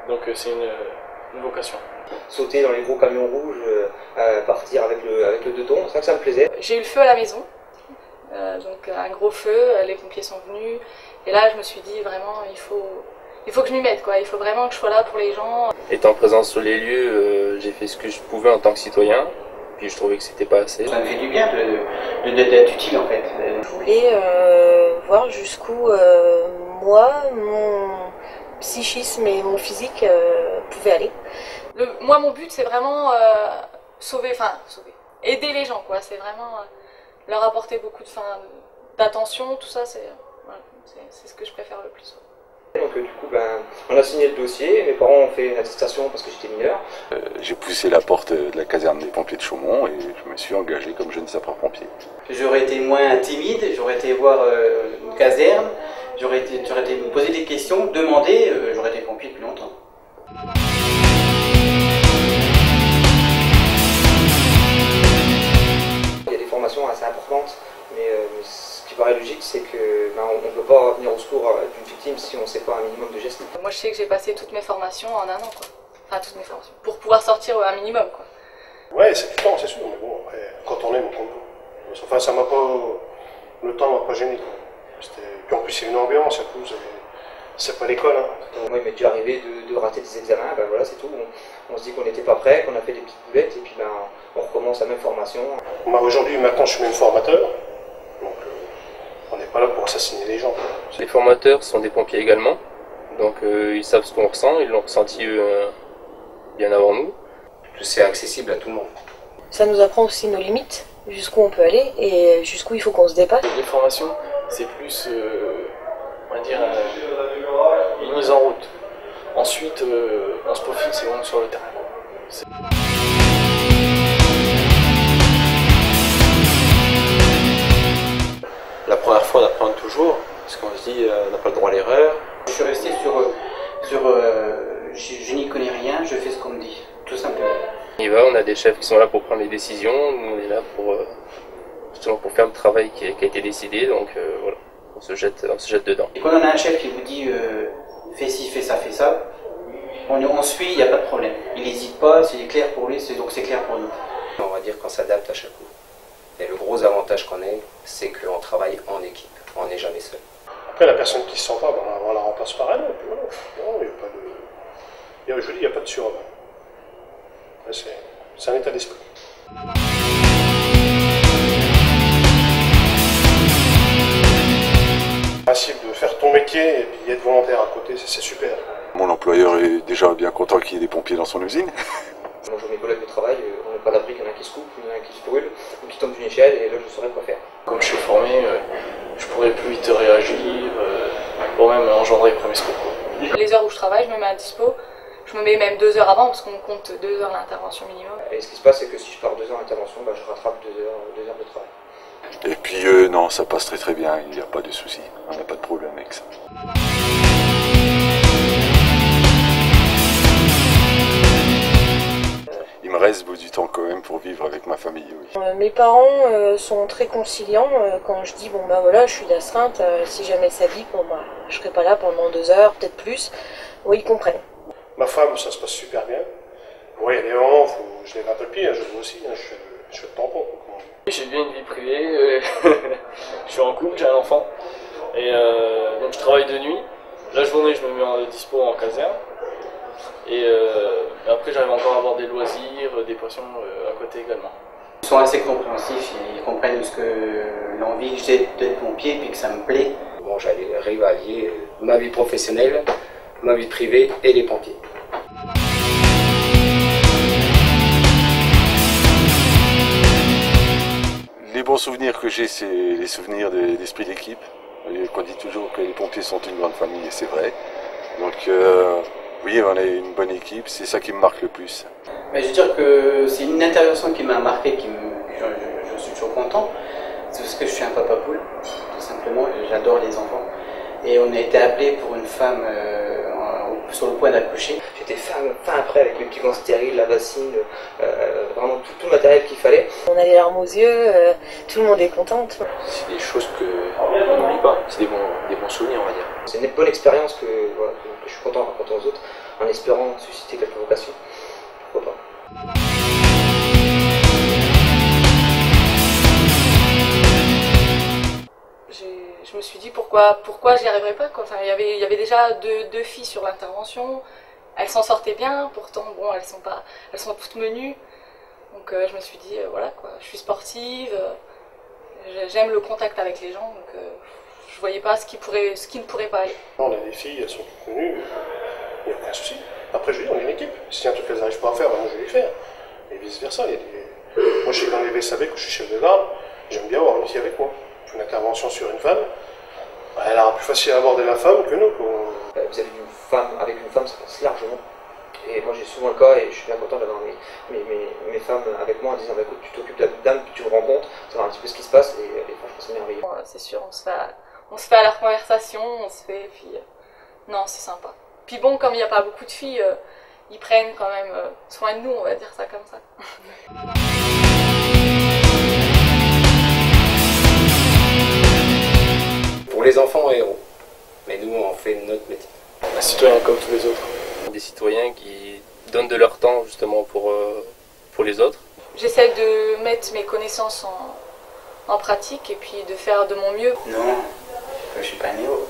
Donc c'est une vocation. Sauter dans les gros camions rouges, partir avec le 2 tons, ça me plaisait. J'ai eu le feu à la maison, donc un gros feu, les pompiers sont venus, et là je me suis dit vraiment il faut que je m'y mette, quoi. Il faut vraiment que je sois là pour les gens. Étant présent sur les lieux, j'ai fait ce que je pouvais en tant que citoyen, puis je trouvais que c'était pas assez. Ça me fait du bien d'être utile en fait. Je voulais voir jusqu'où moi, mon psychisme et mon physique pouvaient aller. Moi mon but c'est vraiment sauver, aider les gens, quoi. C'est vraiment leur apporter beaucoup d'attention, tout ça, c'est ce que je préfère le plus. Donc du coup, on a signé le dossier, mes parents ont fait une attestation parce que j'étais mineur. J'ai poussé la porte de la caserne des pompiers de Chaumont et je me suis engagé comme jeune sapeur-pompier. J'aurais été moins timide, j'aurais été voir une caserne, j'aurais été me poser des questions, demander, j'aurais été pompier depuis longtemps. Il y a des formations assez importantes, mais ce qui paraît logique, c'est qu'on ne peut pas venir au secours d'une victime si on ne sait pas un minimum de gestes. Moi je sais que j'ai passé toutes mes formations en 1 an, quoi. Enfin toutes mes formations, pour pouvoir sortir un minimum, quoi. Ouais, c'est du temps, c'est sûr, mais bon, après, quand on aime, on compte tout. Enfin, ça m'a pas... Le temps m'a pas gêné, quoi. Puis en plus, c'est une ambiance, c'est pas l'école, hein. Moi, il m'est déjà arrivé de rater des examens, voilà, c'est tout. On se dit qu'on n'était pas prêt, qu'on a fait des petites boulettes, et puis on recommence la même formation. Aujourd'hui, maintenant, je suis même formateur, donc on n'est pas là pour assassiner les gens, quoi. Les formateurs sont des pompiers également, donc ils savent ce qu'on ressent, ils l'ont ressenti bien avant nous. C'est accessible à tout le monde. Ça nous apprend aussi nos limites, jusqu'où on peut aller et jusqu'où il faut qu'on se dépasse. Les formations, c'est plus, on va dire, une mise en route. Ensuite, on se profile, c'est vraiment sur le terrain. La première fois, on apprend toujours, parce qu'on se dit, on n'a pas le droit à l'erreur. Je suis resté je n'y connais rien, je fais ce qu'on me dit, tout simplement. On a des chefs qui sont là pour prendre les décisions, nous on est là justement pour faire le travail qui a été décidé, donc voilà, on se jette dedans. Et quand on a un chef qui vous dit fais ci, fais ça, on suit, il n'y a pas de problème. Il n'hésite pas, c'est clair pour lui, donc c'est clair pour nous. On va dire qu'on s'adapte à chaque coup. Et le gros avantage qu'on ait, c'est qu'on travaille en équipe, on n'est jamais seul. Après, la personne qui ne se sent pas, on la remplace par elle, et puis voilà. Non, il n'y a pas de... Je vous dis, il n'y a pas de surhomme. C'est un état d'esprit. Le principe de faire ton métier et puis être volontaire à côté, c'est super. Mon employeur est déjà bien content qu'il y ait des pompiers dans son usine. Moi, mes collègues de travail, on n'est pas d'abri qu'il y en a qui se coupent, il y en a qui se brûlent, ou qui tombent d'une échelle, et là je saurais quoi faire. Comme je suis formé, je pourrais plus vite réagir, pour même engendrer les premiers secours. Les heures où je travaille, je me mets à dispo. Je me mets même 2 heures avant parce qu'on compte 2 heures d'intervention minimum. Et ce qui se passe, c'est que si je pars 2 heures d'intervention, je rattrape 2 heures de travail. Et puis non, ça passe très bien, il n'y a pas de souci, on n'a pas de problème avec ça. Il me reste du temps quand même pour vivre avec ma famille, oui. Mes parents sont très conciliants quand je dis voilà, je suis d'astreinte, si jamais ça dit, je serai pas là pendant 2 heures, peut-être plus. Oui, ils comprennent. Ma femme, ça se passe super bien. Oui, il y a des moments où je les gratte le pied, je dois aussi, je fais le tampon. J'ai bien une vie privée, je suis en couple, j'ai un enfant, et donc je travaille de nuit. La journée, je me mets en dispo en caserne, et après j'arrive encore à avoir des loisirs, des passions à côté également. Ils sont assez compréhensifs, ils comprennent l'envie que j'ai d'être pompier et que ça me plaît. Bon, j'arrive à allier ma vie professionnelle, ma vie privée et les pompiers. Les bons souvenirs que j'ai, c'est les souvenirs d'esprit d'équipe. On dit toujours que les pompiers sont une grande famille, et c'est vrai. Donc oui, on est une bonne équipe, c'est ça qui me marque le plus. Mais je veux dire que c'est une intervention qui m'a marqué, je suis toujours content. C'est parce que je suis un papa poule, tout simplement, j'adore les enfants. Et on a été appelé pour une femme au sur le point d'accoucher. J'étais fin après avec mes petits gants stériles, la bassine, vraiment tout le matériel qu'il fallait. On a les larmes aux yeux, tout le monde est content. C'est des choses qu'on n'oublie pas, c'est des bons souvenirs, on va dire. C'est une bonne expérience que je suis content de raconter aux autres, en espérant susciter quelques vocations. Pourquoi pas. Je me suis dit pourquoi j'y arriverais pas, quoi. Enfin, il y avait déjà deux filles sur l'intervention, elles s'en sortaient bien, pourtant bon, elles sont toutes menues. Donc je me suis dit voilà quoi, je suis sportive, j'aime le contact avec les gens, donc je voyais pas ce qui ne pourrait pas aller. On a des filles, elles sont toutes menues, il n'y a aucun souci. Après je dis, on est une équipe, si y a un truc qu'elles n'arrivent pas à faire, moi je vais les faire. Et vice versa, moi je sais que dans les VSAV, quand je suis chef de garde, j'aime bien avoir une fille avec moi. Une intervention sur une femme, elle aura plus facile à aborder la femme que nous. Vis-à-vis d'une femme, avec une femme, ça passe largement. Et moi j'ai souvent le cas, et je suis bien content d'avoir mes femmes avec moi en disant bah, écoute, tu t'occupes de la dame, puis tu me rencontres, savoir un petit peu ce qui se passe, et franchement c'est merveilleux. C'est sûr, on se fait à leur conversation, puis non, c'est sympa. Puis bon, comme il n'y a pas beaucoup de filles, ils prennent quand même soin de nous, on va dire ça comme ça. Pour les enfants héros, mais nous on fait notre métier. Un citoyen comme tous les autres. Des citoyens qui donnent de leur temps justement pour les autres. J'essaie de mettre mes connaissances en pratique et puis de faire de mon mieux. Non, je suis pas un héros.